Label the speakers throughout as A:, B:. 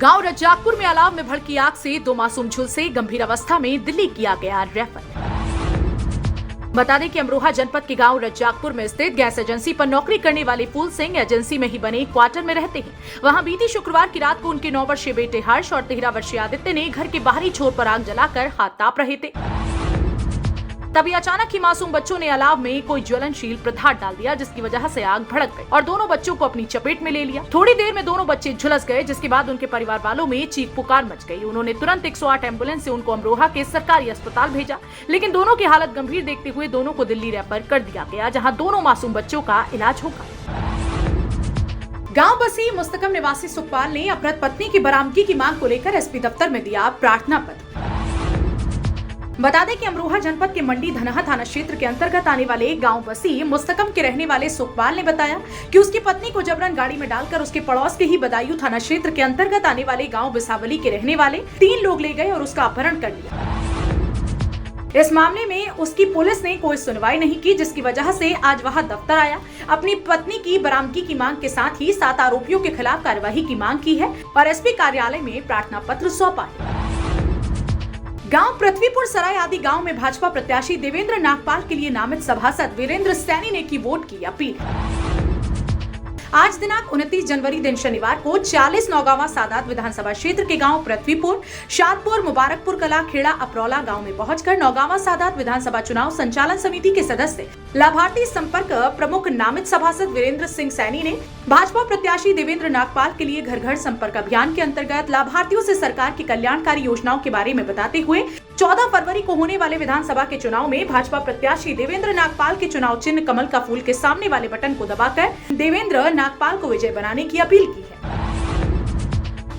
A: गांव रज्जाकपुर में अलाव में भड़की आग से 2 मासूम झुलसे, गंभीर अवस्था में दिल्ली किया गया रेफर। बता दें कि अमरोहा जनपद के गांव रज्जाकपुर में स्थित गैस एजेंसी पर नौकरी करने वाले फूल सिंह एजेंसी में ही बने क्वार्टर में रहते हैं। वहां बीती शुक्रवार की रात को उनके 9 वर्षीय बेटे हर्ष और 13 वर्षीय आदित्य ने घर के बाहरी छोर पर आग जलाकर हाथ ताप रहे थे। तभी अचानक ही मासूम बच्चों ने अलाव में कोई ज्वलनशील पदार्थ डाल दिया, जिसकी वजह से आग भड़क गई और दोनों बच्चों को अपनी चपेट में ले लिया। थोड़ी देर में दोनों बच्चे झुलस गए, जिसके बाद उनके परिवार वालों में चीख पुकार मच गई। उन्होंने तुरंत 108 एम्बुलेंस से उनको अमरोहा के सरकारी अस्पताल भेजा, लेकिन दोनों की हालत गंभीर देखते हुए दोनों को दिल्ली रेफर कर दिया गया, जहाँ दोनों मासूम बच्चों का इलाज होगा। गांव बसी मुस्तकम निवासी सुखपाल ने अपहृत पत्नी की बरामदगी की मांग को लेकर एसपी दफ्तर में दिया प्रार्थना पत्र। बता दें कि अमरोहा जनपद के मंडी धनहा थाना क्षेत्र के अंतर्गत आने वाले गांव बसी मुस्तकम के रहने वाले सुखपाल ने बताया कि उसकी पत्नी को जबरन गाड़ी में डालकर उसके पड़ोस के ही बदायूं थाना क्षेत्र के अंतर्गत आने वाले गांव बिसावली के रहने वाले 3 लोग ले गए और उसका अपहरण कर लिया। इस मामले में उसकी पुलिस ने कोई सुनवाई नहीं की, जिसकी वजह से आज वह दफ्तर आया, अपनी पत्नी की बरामदगी की मांग के साथ ही 7 आरोपियों के खिलाफ कार्यवाही की मांग की है और एसपी कार्यालय में प्रार्थना पत्र सौंपा है। गांव पृथ्वीपुर सराय आदि गांव में भाजपा प्रत्याशी देवेंद्र नागपाल के लिए नामित सभासद वीरेंद्र सैनी ने की वोट की अपील। आज दिनांक 29 जनवरी दिन शनिवार को 40 नौगावा सादात विधानसभा क्षेत्र के गांव पृथ्वीपुर, शादपुर, मुबारकपुर कला, खेड़ा, अपरौला गांव में पहुंचकर नौगावा सादात विधानसभा चुनाव संचालन समिति के सदस्य लाभार्थी संपर्क प्रमुख नामित सभासद वीरेंद्र सिंह सैनी ने भाजपा प्रत्याशी देवेंद्र नागपाल के लिए घर घर संपर्क अभियान के अंतर्गत लाभार्थियों से सरकार की कल्याणकारी योजनाओं के बारे में बताते हुए 14 फरवरी को होने वाले विधानसभा के चुनाव में भाजपा प्रत्याशी देवेंद्र नागपाल के चुनाव चिन्ह कमल का फूल के सामने वाले बटन को दबाकर देवेंद्र नागपाल को विजय बनाने की अपील की है।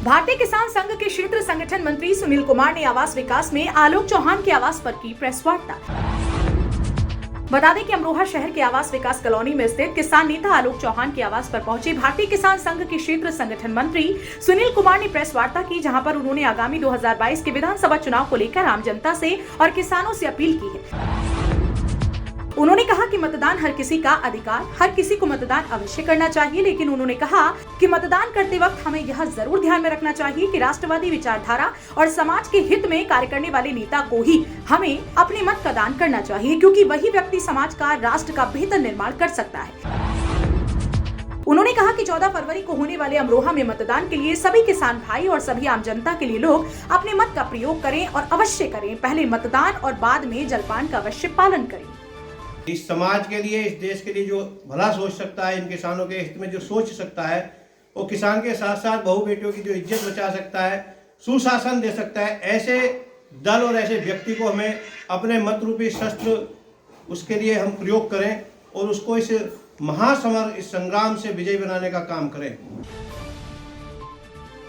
A: भारतीय किसान संघ के क्षेत्र संगठन मंत्री सुनील कुमार ने आवास विकास में आलोक चौहान के आवास पर की प्रेस वार्ता। बता दें कि अमरोहा शहर के आवास विकास कॉलोनी में स्थित किसान नेता आलोक चौहान के आवास पर पहुंचे भारतीय किसान संघ के क्षेत्र संगठन मंत्री सुनील कुमार ने प्रेस वार्ता की, जहां पर उन्होंने आगामी 2022 के विधानसभा चुनाव को लेकर आम जनता से और किसानों से अपील की है। उन्होंने कहा कि मतदान हर किसी का अधिकार, हर किसी को मतदान अवश्य करना चाहिए, लेकिन उन्होंने कहा कि मतदान करते वक्त हमें यह जरूर ध्यान में रखना चाहिए कि राष्ट्रवादी विचारधारा और समाज के हित में कार्य करने वाले नेता को ही हमें अपने मत का दान करना चाहिए, क्योंकि वही व्यक्ति समाज का, राष्ट्र का बेहतर निर्माण कर सकता है। उन्होंने कहा कि 14 फरवरी को होने वाले अमरोहा में मतदान के लिए सभी किसान भाई और सभी आम जनता के लिए लोग अपने मत का प्रयोग करें और अवश्य करें। पहले मतदान और बाद में जलपान का अवश्य पालन करें।
B: इस समाज के लिए, इस देश के लिए जो भला सोच सकता है, इन किसानों के हित में जो सोच सकता है, वो किसान के साथ साथ बहू बेटियों की जो इज्जत बचा सकता है, सुशासन दे सकता है, ऐसे दल और ऐसे व्यक्ति को हमें अपने मत रूपी शस्त्र उसके लिए हम प्रयोग करें और उसको इस महासमर, इस संग्राम से विजयी बनाने का काम करें।